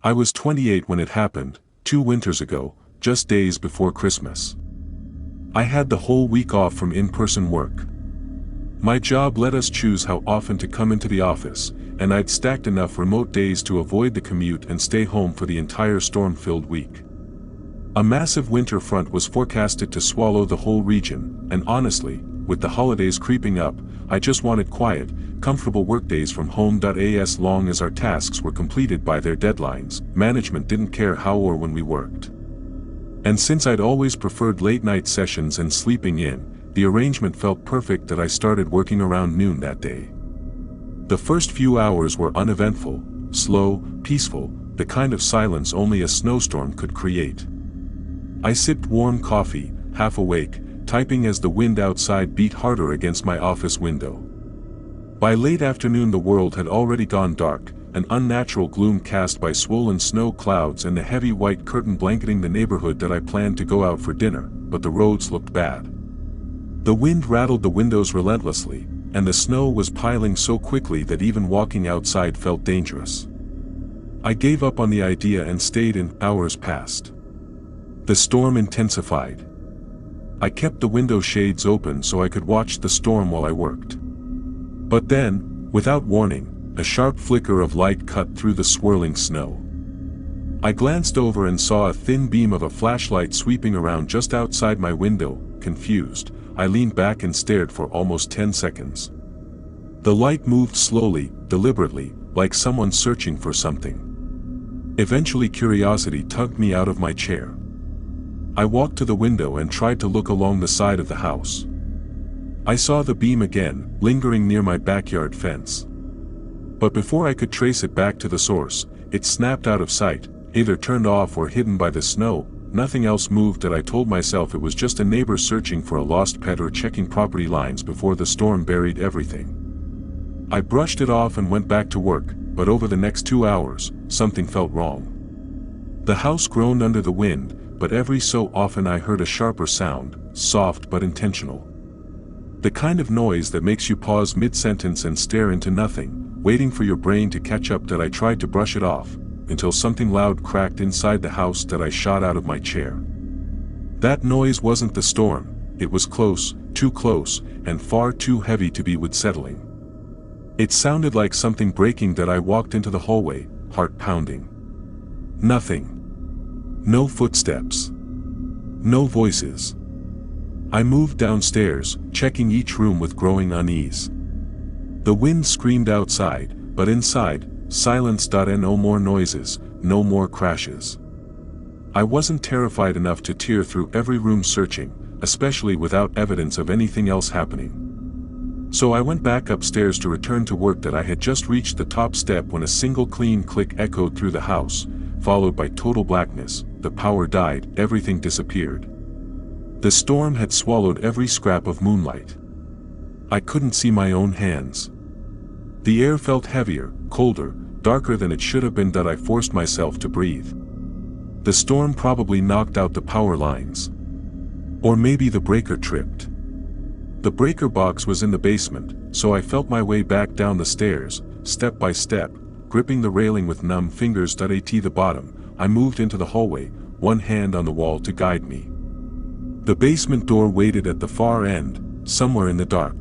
I was 28 when it happened, 2 winters ago, just days before Christmas. I had the whole week off from in-person work. My job let us choose how often to come into the office, and I'd stacked enough remote days to avoid the commute and stay home for the entire storm-filled week. A massive winter front was forecasted to swallow the whole region, and honestly, with the holidays creeping up, I just wanted quiet, comfortable workdays from home. As long as our tasks were completed by their deadlines, management didn't care how or when we worked. And since I'd always preferred late-night sessions and sleeping in, the arrangement felt perfect that I started working around noon that day. The first few hours were uneventful, slow, peaceful, the kind of silence only a snowstorm could create. I sipped warm coffee, half awake, typing as the wind outside beat harder against my office window. By late afternoon the world had already gone dark, an unnatural gloom cast by swollen snow clouds and the heavy white curtain blanketing the neighborhood. That I planned to go out for dinner, but the roads looked bad. The wind rattled the windows relentlessly, and the snow was piling so quickly that even walking outside felt dangerous. I gave up on the idea and stayed in. Hours passed. The storm intensified. I kept the window shades open so I could watch the storm while I worked. But then, without warning, a sharp flicker of light cut through the swirling snow. I glanced over and saw a thin beam of a flashlight sweeping around just outside my window. Confused, I leaned back and stared for almost 10 seconds. The light moved slowly, deliberately, like someone searching for something. Eventually curiosity tugged me out of my chair. I walked to the window and tried to look along the side of the house. I saw the beam again, lingering near my backyard fence. But before I could trace it back to the source, it snapped out of sight, either turned off or hidden by the snow. Nothing else moved. That I told myself it was just a neighbor searching for a lost pet or checking property lines before the storm buried everything. I brushed it off and went back to work, but over the next 2 hours, something felt wrong. The house groaned under the wind, but every so often I heard a sharper sound, soft but intentional. The kind of noise that makes you pause mid-sentence and stare into nothing, waiting for your brain to catch up. That I tried to brush it off, until something loud cracked inside the house. That I shot out of my chair. That noise wasn't the storm, it was close, too close, and far too heavy to be unsettling. It sounded like something breaking. That I walked into the hallway, heart pounding. Nothing. No footsteps. No voices. I moved downstairs, checking each room with growing unease. The wind screamed outside, but inside, silence. No more noises, no more crashes. I wasn't terrified enough to tear through every room searching, especially without evidence of anything else happening. So I went back upstairs to return to work. That I had just reached the top step when a single clean click echoed through the house, followed by total blackness. The power died, everything disappeared. The storm had swallowed every scrap of moonlight. I couldn't see my own hands. The air felt heavier, colder, darker than it should have been. That I forced myself to breathe. The storm probably knocked out the power lines. Or maybe the breaker tripped. The breaker box was in the basement, so I felt my way back down the stairs, step by step, gripping the railing with numb fingers. At the bottom, I moved into the hallway, one hand on the wall to guide me. The basement door waited at the far end, somewhere in the dark.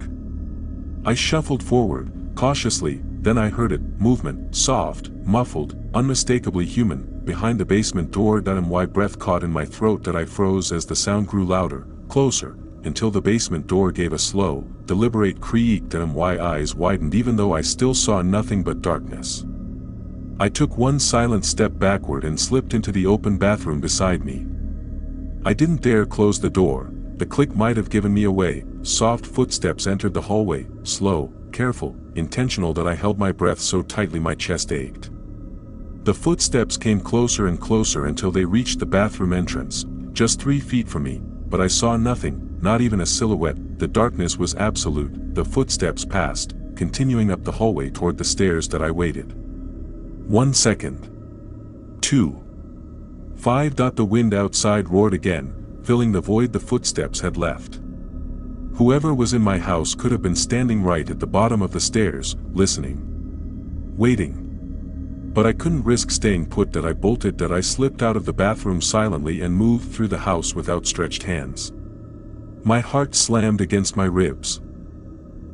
I shuffled forward, cautiously, then I heard it, movement, soft, muffled, unmistakably human, behind the basement door. My breath caught in my throat. That I froze as the sound grew louder, closer, until the basement door gave a slow, deliberate creak. My eyes widened even though I still saw nothing but darkness. I took one silent step backward and slipped into the open bathroom beside me. I didn't dare close the door, the click might have given me away. Soft footsteps entered the hallway, slow, careful, intentional. That I held my breath so tightly my chest ached. The footsteps came closer and closer until they reached the bathroom entrance, just 3 feet from me, but I saw nothing, not even a silhouette. The darkness was absolute. The footsteps passed, continuing up the hallway toward the stairs. That I waited. 1 second. 2. 5. The wind outside roared again, filling the void the footsteps had left. Whoever was in my house could have been standing right at the bottom of the stairs, listening. Waiting. But I couldn't risk staying put. That I bolted. That I slipped out of the bathroom silently and moved through the house with outstretched hands. My heart slammed against my ribs.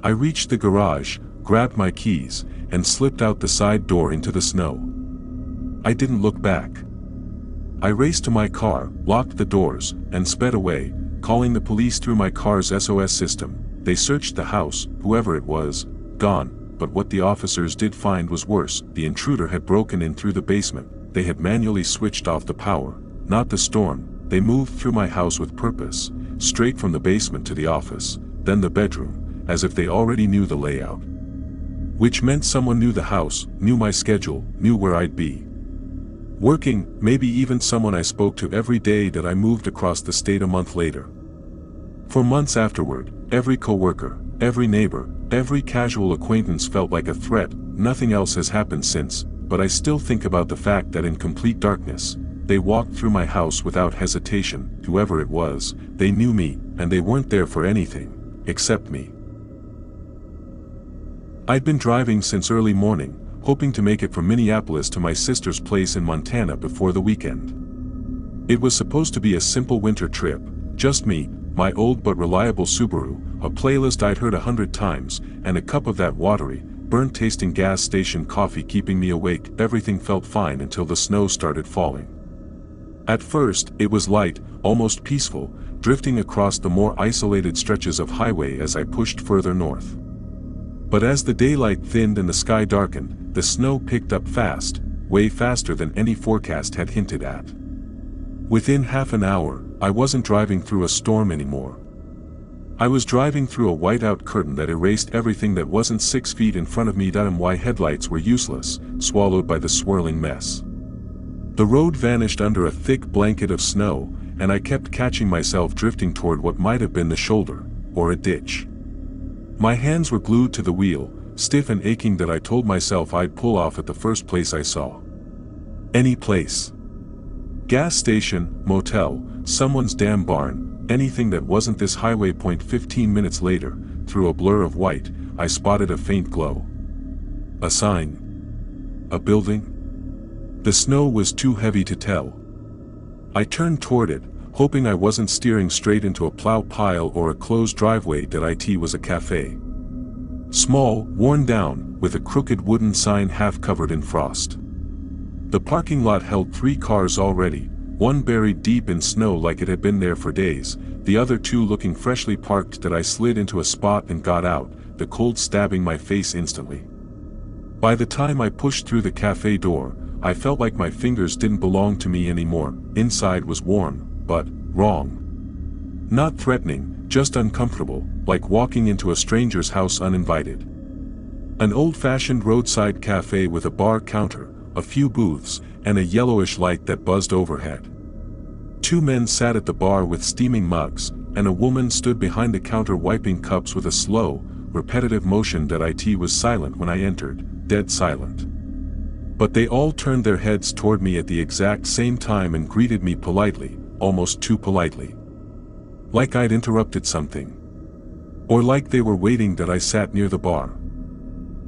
I reached the garage, grabbed my keys, and slipped out the side door into the snow. I didn't look back. I raced to my car, locked the doors, and sped away, calling the police through my car's SOS system. They searched the house, whoever it was, gone. But what the officers did find was worse. The intruder had broken in through the basement. They had manually switched off the power, not the storm. They moved through my house with purpose, straight from the basement to the office, then the bedroom, as if they already knew the layout. Which meant someone knew the house, knew my schedule, knew where I'd be working, maybe even someone I spoke to every day that I moved across the state a month later. For months afterward, every coworker, every neighbor, every casual acquaintance felt like a threat. Nothing else has happened since, but I still think about the fact that in complete darkness, they walked through my house without hesitation. Whoever it was, they knew me, and they weren't there for anything, except me. I'd been driving since early morning, hoping to make it from Minneapolis to my sister's place in Montana before the weekend. It was supposed to be a simple winter trip, just me, my old but reliable Subaru, a playlist I'd heard 100 times, and a cup of that watery, burnt-tasting gas station coffee keeping me awake. Everything felt fine until the snow started falling. At first, it was light, almost peaceful, drifting across the more isolated stretches of highway as I pushed further north. But as the daylight thinned and the sky darkened, the snow picked up fast, way faster than any forecast had hinted at. Within half an hour, I wasn't driving through a storm anymore. I was driving through a whiteout curtain that erased everything that wasn't 6 feet in front of me. My headlights were useless, swallowed by the swirling mess. The road vanished under a thick blanket of snow, and I kept catching myself drifting toward what might have been the shoulder, or a ditch. My hands were glued to the wheel, stiff and aching. That I told myself I'd pull off at the first place I saw. Any place. Gas station, motel, someone's damn barn, anything that wasn't this highway. 15 minutes later, through a blur of white, I spotted a faint glow. A sign. A building? The snow was too heavy to tell. I turned toward it, hoping I wasn't steering straight into a plow pile or a closed driveway. It was a cafe. Small, worn down, with a crooked wooden sign half covered in frost. The parking lot held 3 cars already, one buried deep in snow like it had been there for days, the other 2 looking freshly parked. I slid into a spot and got out, the cold stabbing my face instantly. By the time I pushed through the cafe door, I felt like my fingers didn't belong to me anymore. Inside was warm, but wrong. Not threatening, just uncomfortable, like walking into a stranger's house uninvited. An old-fashioned roadside cafe with a bar counter, a few booths, and a yellowish light that buzzed overhead. 2 men sat at the bar with steaming mugs, and a woman stood behind the counter wiping cups with a slow, repetitive motion. It was silent when I entered, dead silent. But they all turned their heads toward me at the exact same time and greeted me politely, almost too politely. Like I'd interrupted something. Or like they were waiting that I sat near the bar.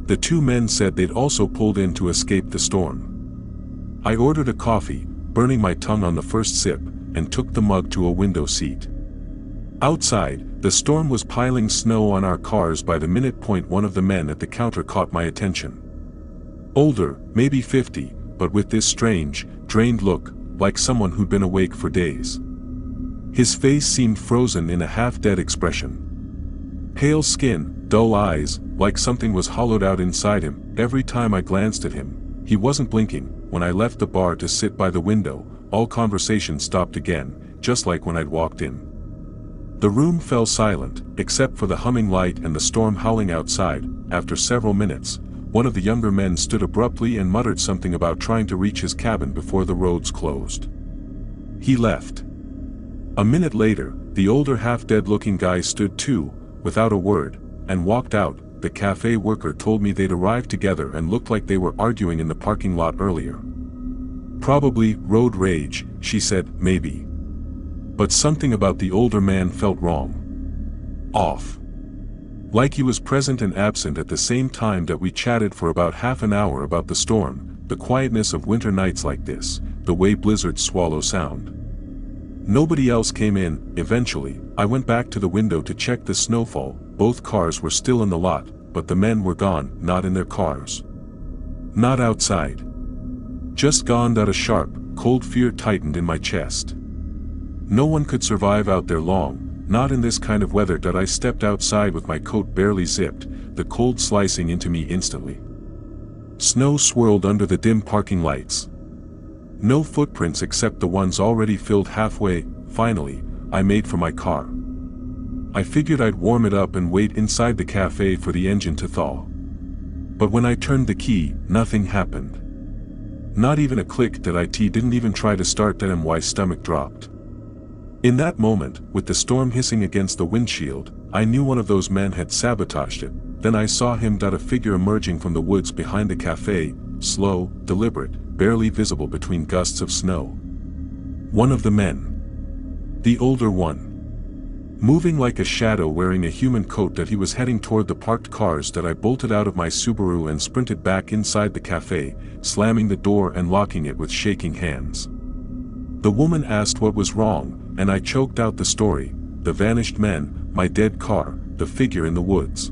The 2 men said they'd also pulled in to escape the storm. I ordered a coffee, burning my tongue on the first sip, and took the mug to a window seat. Outside, the storm was piling snow on our cars by the minute. One of the men at the counter caught my attention. Older, maybe 50, but with this strange, drained look, like someone who'd been awake for days. His face seemed frozen in a half-dead expression. Pale skin, dull eyes, like something was hollowed out inside him. Every time I glanced at him, he wasn't blinking. When I left the bar to sit by the window, all conversation stopped again, just like when I'd walked in. The room fell silent, except for the humming light and the storm howling outside. After several minutes, one of the younger men stood abruptly and muttered something about trying to reach his cabin before the roads closed. He left. A minute later, the older half-dead-looking guy stood too, without a word, and walked out. The cafe worker told me they'd arrived together and looked like they were arguing in the parking lot earlier. Probably road rage, she said, maybe. But something about the older man felt wrong. Off. Like he was present and absent at the same time. That we chatted for about half an hour about the storm, the quietness of winter nights like this, the way blizzards swallow sound. Nobody else came in. Eventually, I went back to the window to check the snowfall. Both cars were still in the lot, but the men were gone, not in their cars. Not outside. Just gone. A sharp, cold fear tightened in my chest. No one could survive out there long, not in this kind of weather. I stepped outside with my coat barely zipped, the cold slicing into me instantly. Snow swirled under the dim parking lights. No footprints except the ones already filled halfway. Finally, I made for my car. I figured I'd warm it up and wait inside the cafe for the engine to thaw. But when I turned the key, nothing happened. Not even a click. It didn't even try to start. My stomach dropped. In that moment, with the storm hissing against the windshield, I knew one of those men had sabotaged it. Then I saw him. A figure emerging from the woods behind the cafe, slow, deliberate, barely visible between gusts of snow. One of the men. The older one. Moving like a shadow, wearing a human coat. He was heading toward the parked cars. I bolted out of my Subaru and sprinted back inside the cafe, slamming the door and locking it with shaking hands. The woman asked what was wrong, and I choked out the story: the vanished men, my dead car, the figure in the woods.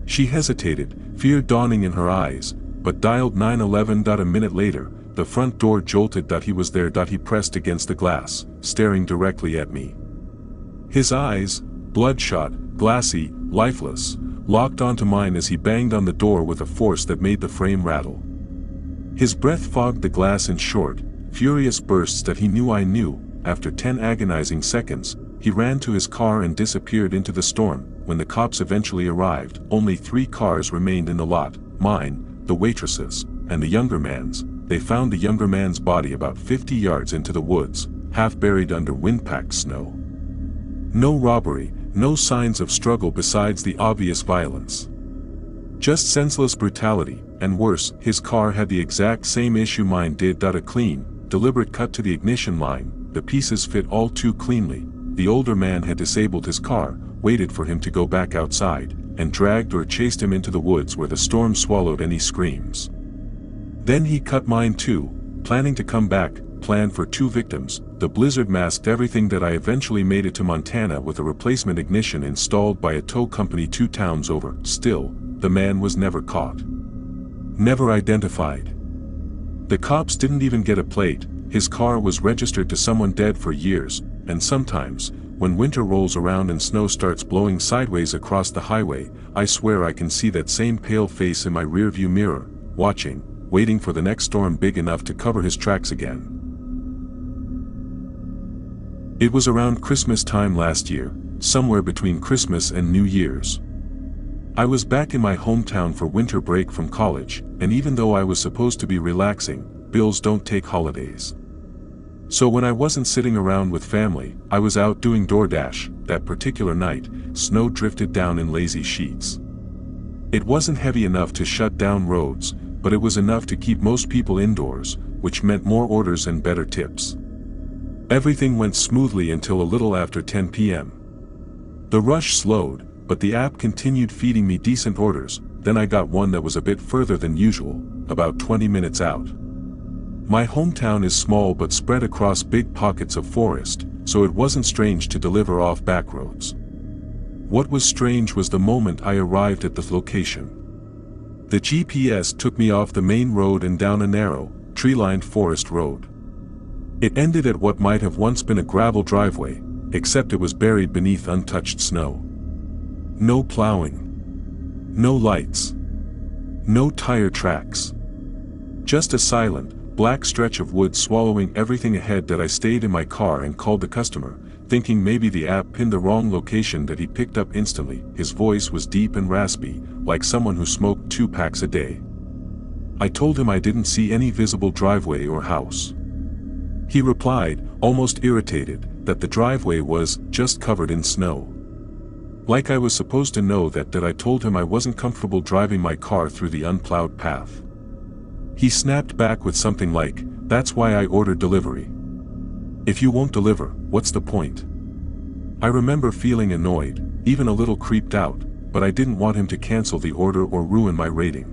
She hesitated, fear dawning in her eyes, but dialed 911. A minute later, the front door jolted. He was there. He pressed against the glass, staring directly at me. His eyes, bloodshot, glassy, lifeless, locked onto mine as he banged on the door with a force that made the frame rattle. His breath fogged the glass in short, furious bursts that he knew I knew. After 10 agonizing seconds, he ran to his car and disappeared into the storm. When the cops eventually arrived, only 3 cars remained in the lot: mine, the waitress's, and the younger man's. They found the younger man's body about 50 yards into the woods, half buried under wind-packed snow. No robbery, no signs of struggle besides the obvious violence. Just senseless brutality, and worse, his car had the exact same issue mine did. A clean, deliberate cut to the ignition line, the pieces fit all too cleanly. The older man had disabled his car, waited for him to go back outside, and dragged or chased him into the woods where the storm swallowed any screams. Then he cut mine too, planning to come back, planned for 2 victims. The blizzard masked everything. I eventually made it to Montana with a replacement ignition installed by a tow company 2 towns over. Still, the man was never caught. Never identified. The cops didn't even get a plate. His car was registered to someone dead for years, and sometimes, when winter rolls around and snow starts blowing sideways across the highway, I swear I can see that same pale face in my rearview mirror, watching, waiting for the next storm big enough to cover his tracks again. It was around Christmas time last year, somewhere between Christmas and New Year's. I was back in my hometown for winter break from college, and even though I was supposed to be relaxing, bills don't take holidays. So when I wasn't sitting around with family, I was out doing DoorDash. That particular night, snow drifted down in lazy sheets. It wasn't heavy enough to shut down roads, but it was enough to keep most people indoors, which meant more orders and better tips. Everything went smoothly until a little after 10 p.m. The rush slowed, but the app continued feeding me decent orders. Then I got one that was a bit further than usual, about 20 minutes out. My hometown is small but spread across big pockets of forest, so it wasn't strange to deliver off back roads. What was strange was the moment I arrived at the location. The GPS took me off the main road and down a narrow, tree-lined forest road. It ended at what might have once been a gravel driveway, except it was buried beneath untouched snow. No plowing. No lights. No tire tracks. Just a silent, black stretch of woods swallowing everything ahead. I stayed in my car and called the customer, thinking maybe the app pinned the wrong location. He picked up instantly. His voice was deep and raspy, like someone who smoked 2 packs a day. I told him I didn't see any visible driveway or house. He replied, almost irritated, that the driveway was just covered in snow. Like I was supposed to know that. I told him I wasn't comfortable driving my car through the unplowed path. He snapped back with something like, "That's why I ordered delivery. If you won't deliver, what's the point?" I remember feeling annoyed, even a little creeped out, but I didn't want him to cancel the order or ruin my rating.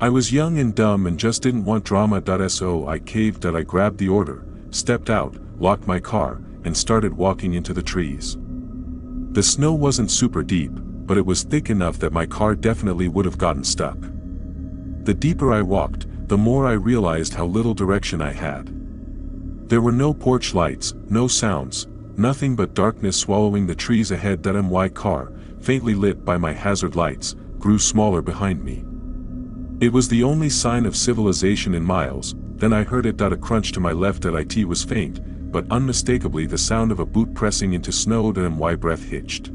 I was young and dumb and just didn't want drama. So I caved. I grabbed the order, stepped out, locked my car, and started walking into the trees. The snow wasn't super deep, but it was thick enough that my car definitely would have gotten stuck. The deeper I walked, the more I realized how little direction I had. There were no porch lights, no sounds, nothing but darkness swallowing the trees ahead. My car, faintly lit by my hazard lights, grew smaller behind me. It was the only sign of civilization in miles. Then I heard it. A crunch to my left. It was faint, but unmistakably the sound of a boot pressing into snow. My breath hitched.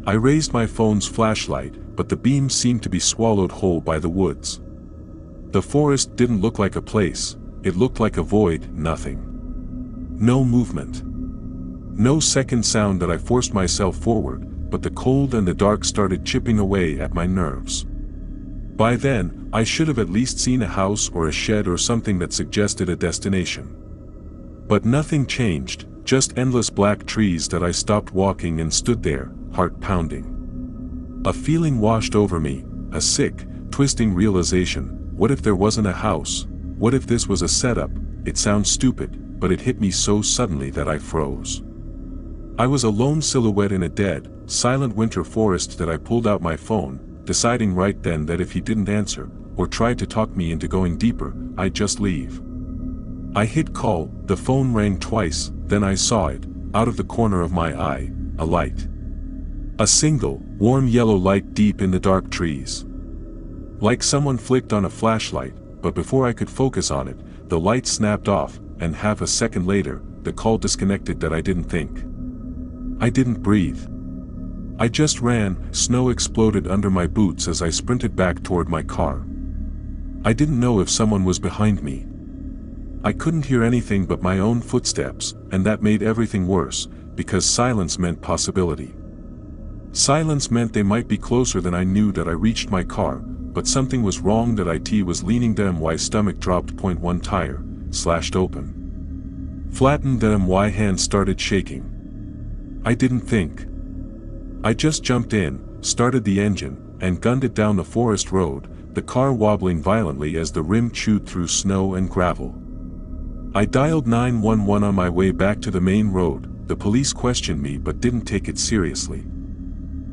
I raised my phone's flashlight, but the beam seemed to be swallowed whole by the woods. The forest didn't look like a place, it looked like a void. Nothing. No movement. No second sound. I forced myself forward, but the cold and the dark started chipping away at my nerves. By then, I should have at least seen a house or a shed or something that suggested a destination. But nothing changed, just endless black trees. I stopped walking and stood there, heart pounding. A feeling washed over me, a sick, twisting realization. What if there wasn't a house? What if this was a setup? It sounds stupid, but it hit me so suddenly that I froze. I was a lone silhouette in a dead, silent winter forest. I pulled out my phone, deciding right then that if he didn't answer, or tried to talk me into going deeper, I'd just leave. I hit call, the phone rang twice, then I saw it, out of the corner of my eye, a light. A single, warm yellow light deep in the dark trees. Like someone flicked on a flashlight, but before I could focus on it, the light snapped off, and half a second later, the call disconnected. I didn't think. I didn't breathe. I just ran. Snow exploded under my boots as I sprinted back toward my car. I didn't know if someone was behind me. I couldn't hear anything but my own footsteps, and that made everything worse, because silence meant possibility. Silence meant they might be closer than I knew. I reached my car, but something was wrong. It was leaning. My stomach dropped. .1 tire, slashed open. Flattened. My hand started shaking. I didn't think. I just jumped in, started the engine, and gunned it down the forest road, the car wobbling violently as the rim chewed through snow and gravel. I dialed 911 on my way back to the main road. The police questioned me but didn't take it seriously.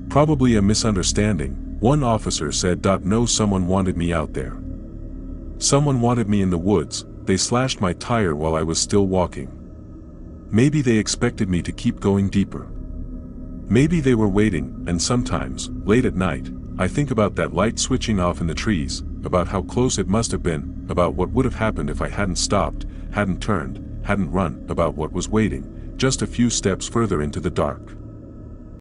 Probably a misunderstanding, one officer said. No, someone wanted me out there. Someone wanted me in the woods. They slashed my tire while I was still walking. Maybe they expected me to keep going deeper. Maybe they were waiting. And sometimes, late at night, I think about that light switching off in the trees, about how close it must have been, about what would have happened if I hadn't stopped, hadn't turned, hadn't run, about what was waiting, just a few steps further into the dark.